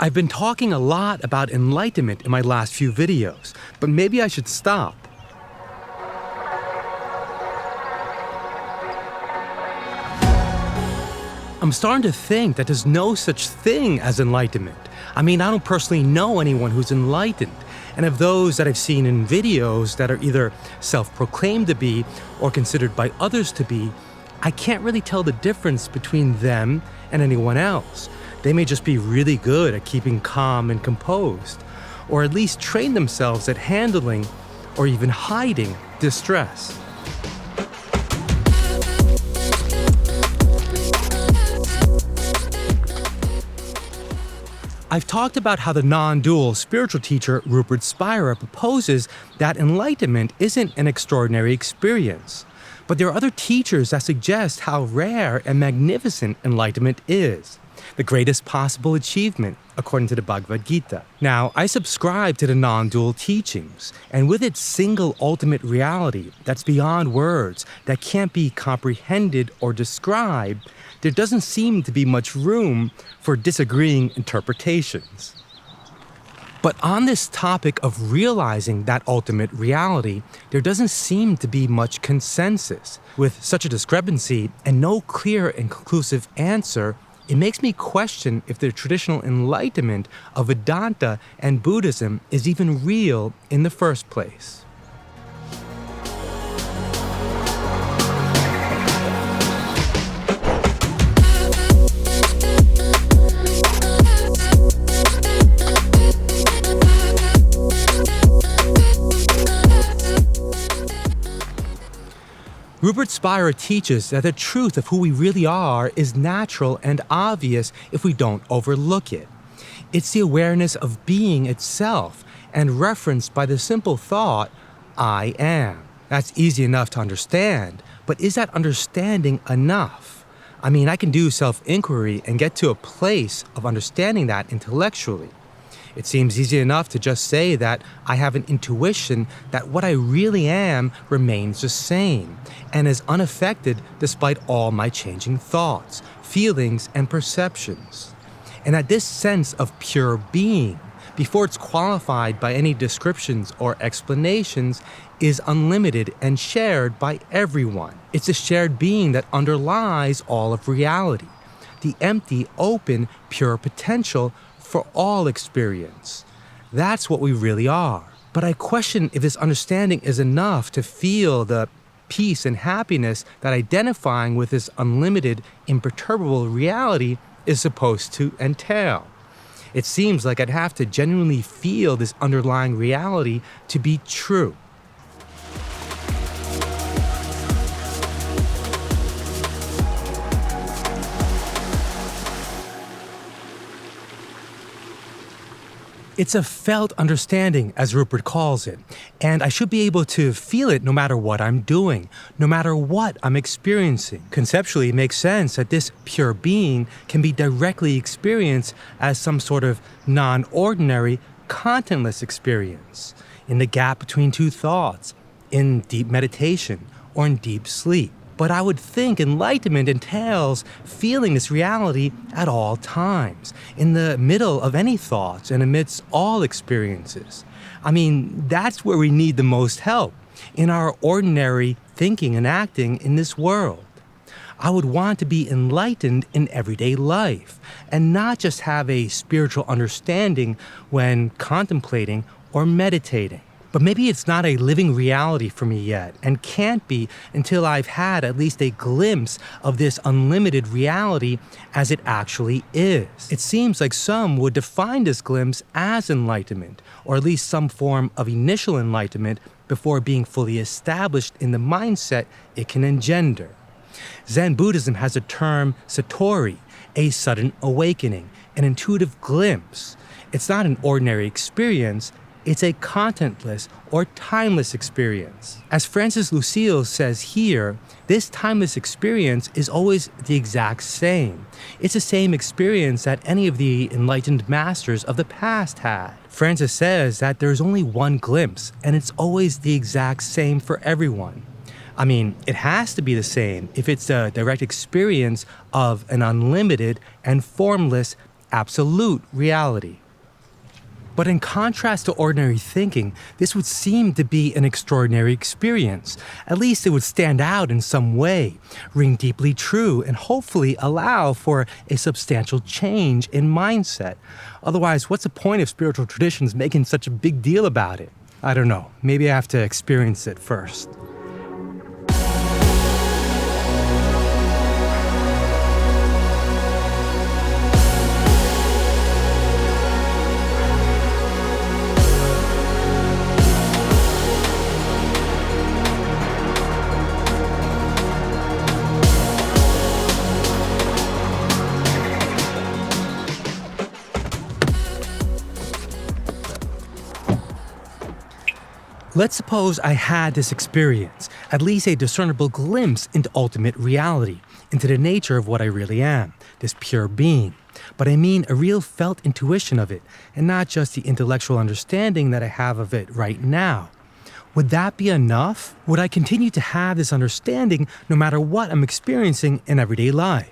I've been talking a lot about enlightenment in my last few videos, but maybe I should stop. I'm starting to think that there's no such thing as enlightenment. I don't personally know anyone who's enlightened. And of those that I've seen in videos that are either self-proclaimed to be or considered by others to be, I can't really tell the difference between them and anyone else. They may just be really good at keeping calm and composed, or at least train themselves at handling or even hiding distress. I've talked about how the non-dual spiritual teacher Rupert Spira proposes that enlightenment isn't an extraordinary experience. But there are other teachers that suggest how rare and magnificent enlightenment is, the greatest possible achievement, according to the Bhagavad Gita. Now, I subscribe to the non-dual teachings, and with its single ultimate reality that's beyond words, that can't be comprehended or described, there doesn't seem to be much room for disagreeing interpretations. But on this topic of realizing that ultimate reality, there doesn't seem to be much consensus. With such a discrepancy and no clear and conclusive answer, it makes me question if the traditional enlightenment of Vedanta and Buddhism is even real in the first place. Rupert Spira teaches that the truth of who we really are is natural and obvious if we don't overlook it. It's the awareness of being itself and referenced by the simple thought, I am. That's easy enough to understand, but is that understanding enough? I can do self-inquiry and get to a place of understanding that intellectually. It seems easy enough to just say that I have an intuition that what I really am remains the same and is unaffected despite all my changing thoughts, feelings, and perceptions. And that this sense of pure being, before it's qualified by any descriptions or explanations, is unlimited and shared by everyone. It's a shared being that underlies all of reality, the empty, open, pure potential for all experience. That's what we really are. But I question if this understanding is enough to feel the peace and happiness that identifying with this unlimited, imperturbable reality is supposed to entail. It seems like I'd have to genuinely feel this underlying reality to be true. It's a felt understanding, as Rupert calls it, and I should be able to feel it no matter what I'm doing, no matter what I'm experiencing. Conceptually, it makes sense that this pure being can be directly experienced as some sort of non-ordinary, contentless experience, in the gap between two thoughts, in deep meditation, or in deep sleep. But I would think enlightenment entails feeling this reality at all times, in the middle of any thoughts and amidst all experiences. That's where we need the most help, in our ordinary thinking and acting in this world. I would want to be enlightened in everyday life, and not just have a spiritual understanding when contemplating or meditating. But maybe it's not a living reality for me yet, and can't be until I've had at least a glimpse of this unlimited reality as it actually is. It seems like some would define this glimpse as enlightenment, or at least some form of initial enlightenment before being fully established in the mindset it can engender. Zen Buddhism has a term satori, a sudden awakening, an intuitive glimpse. It's not an ordinary experience. It's a contentless or timeless experience. As Francis Lucille says here, this timeless experience is always the exact same. It's the same experience that any of the enlightened masters of the past had. Francis says that there's only one glimpse, and it's always the exact same for everyone. It has to be the same if it's a direct experience of an unlimited and formless, absolute reality. But in contrast to ordinary thinking, this would seem to be an extraordinary experience. At least it would stand out in some way, ring deeply true, and hopefully allow for a substantial change in mindset. Otherwise, what's the point of spiritual traditions making such a big deal about it? I don't know. Maybe I have to experience it first. Let's suppose I had this experience, at least a discernible glimpse into ultimate reality, into the nature of what I really am, this pure being. But I mean a real felt intuition of it, and not just the intellectual understanding that I have of it right now. Would that be enough? Would I continue to have this understanding no matter what I'm experiencing in everyday life?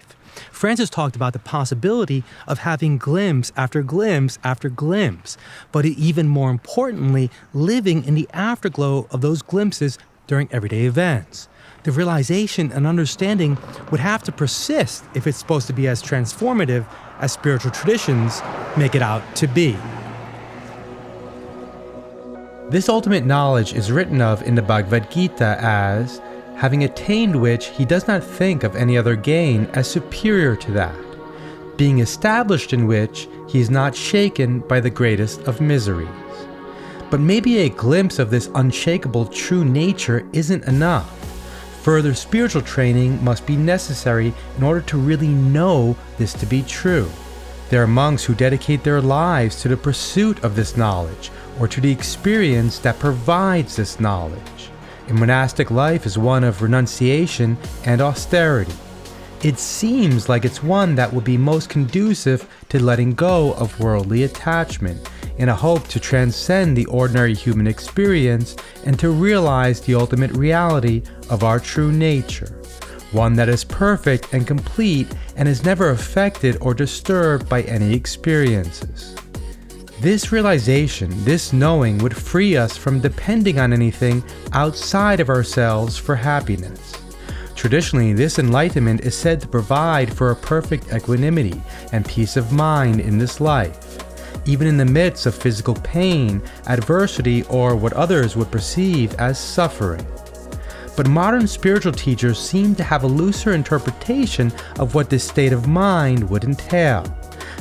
Francis talked about the possibility of having glimpse after glimpse after glimpse, but even more importantly, living in the afterglow of those glimpses during everyday events. The realization and understanding would have to persist if it's supposed to be as transformative as spiritual traditions make it out to be. This ultimate knowledge is written of in the Bhagavad Gita as having attained which he does not think of any other gain as superior to that, being established in which he is not shaken by the greatest of miseries. But maybe a glimpse of this unshakable true nature isn't enough. Further spiritual training must be necessary in order to really know this to be true. There are monks who dedicate their lives to the pursuit of this knowledge, or to the experience that provides this knowledge. A monastic life is one of renunciation and austerity. It seems like it's one that would be most conducive to letting go of worldly attachment, in a hope to transcend the ordinary human experience and to realize the ultimate reality of our true nature, one that is perfect and complete and is never affected or disturbed by any experiences. This realization, this knowing, would free us from depending on anything outside of ourselves for happiness. Traditionally, this enlightenment is said to provide for a perfect equanimity and peace of mind in this life, even in the midst of physical pain, adversity, or what others would perceive as suffering. But modern spiritual teachers seem to have a looser interpretation of what this state of mind would entail.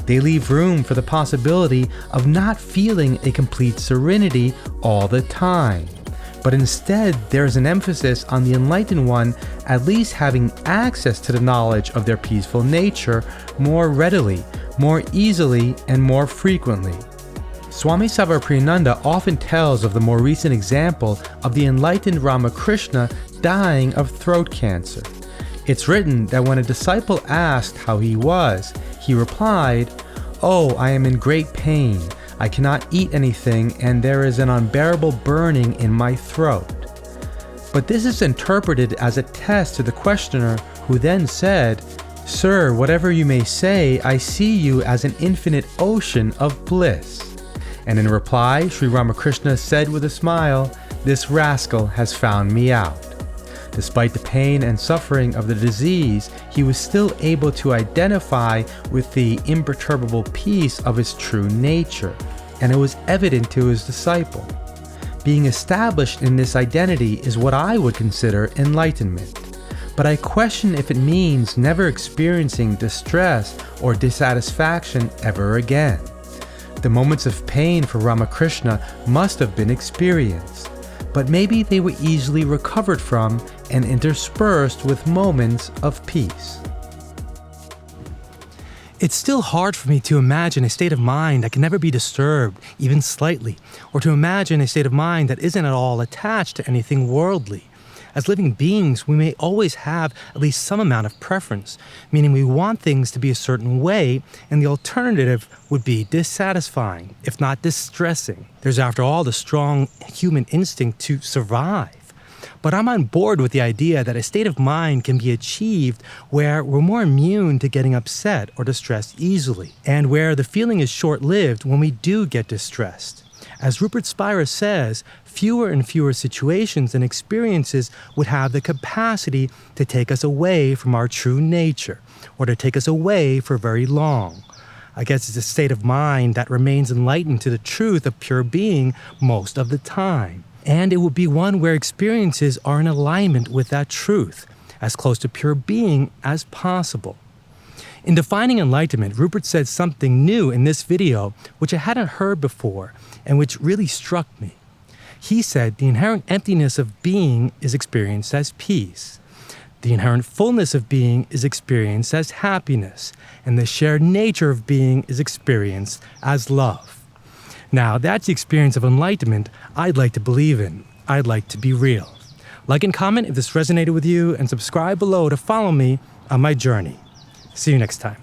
They leave room for the possibility of not feeling a complete serenity all the time. But instead, there is an emphasis on the enlightened one at least having access to the knowledge of their peaceful nature more readily, more easily, and more frequently. Swami Sarvapriyananda often tells of the more recent example of the enlightened Ramakrishna dying of throat cancer. It's written that when a disciple asked how he was, he replied, "Oh, I am in great pain. I cannot eat anything, and there is an unbearable burning in my throat." But this is interpreted as a test to the questioner, who then said, "Sir, whatever you may say, I see you as an infinite ocean of bliss." And in reply, Sri Ramakrishna said with a smile, "This rascal has found me out." Despite the pain and suffering of the disease, he was still able to identify with the imperturbable peace of his true nature, and it was evident to his disciple. Being established in this identity is what I would consider enlightenment. But I question if it means never experiencing distress or dissatisfaction ever again. The moments of pain for Ramakrishna must have been experienced, but maybe they were easily recovered from and interspersed with moments of peace. It's still hard for me to imagine a state of mind that can never be disturbed, even slightly, or to imagine a state of mind that isn't at all attached to anything worldly. As living beings, we may always have at least some amount of preference, meaning we want things to be a certain way, and the alternative would be dissatisfying, if not distressing. There's, after all, the strong human instinct to survive. But I'm on board with the idea that a state of mind can be achieved where we're more immune to getting upset or distressed easily, and where the feeling is short-lived when we do get distressed. As Rupert Spira says, fewer and fewer situations and experiences would have the capacity to take us away from our true nature, or to take us away for very long. I guess it's a state of mind that remains enlightened to the truth of pure being most of the time. And it would be one where experiences are in alignment with that truth, as close to pure being as possible. In defining enlightenment, Rupert said something new in this video which I hadn't heard before and which really struck me. He said the inherent emptiness of being is experienced as peace. The inherent fullness of being is experienced as happiness, and the shared nature of being is experienced as love. Now, that's the experience of enlightenment I'd like to believe in. I'd like to be real. Like and comment if this resonated with you, and subscribe below to follow me on my journey. See you next time.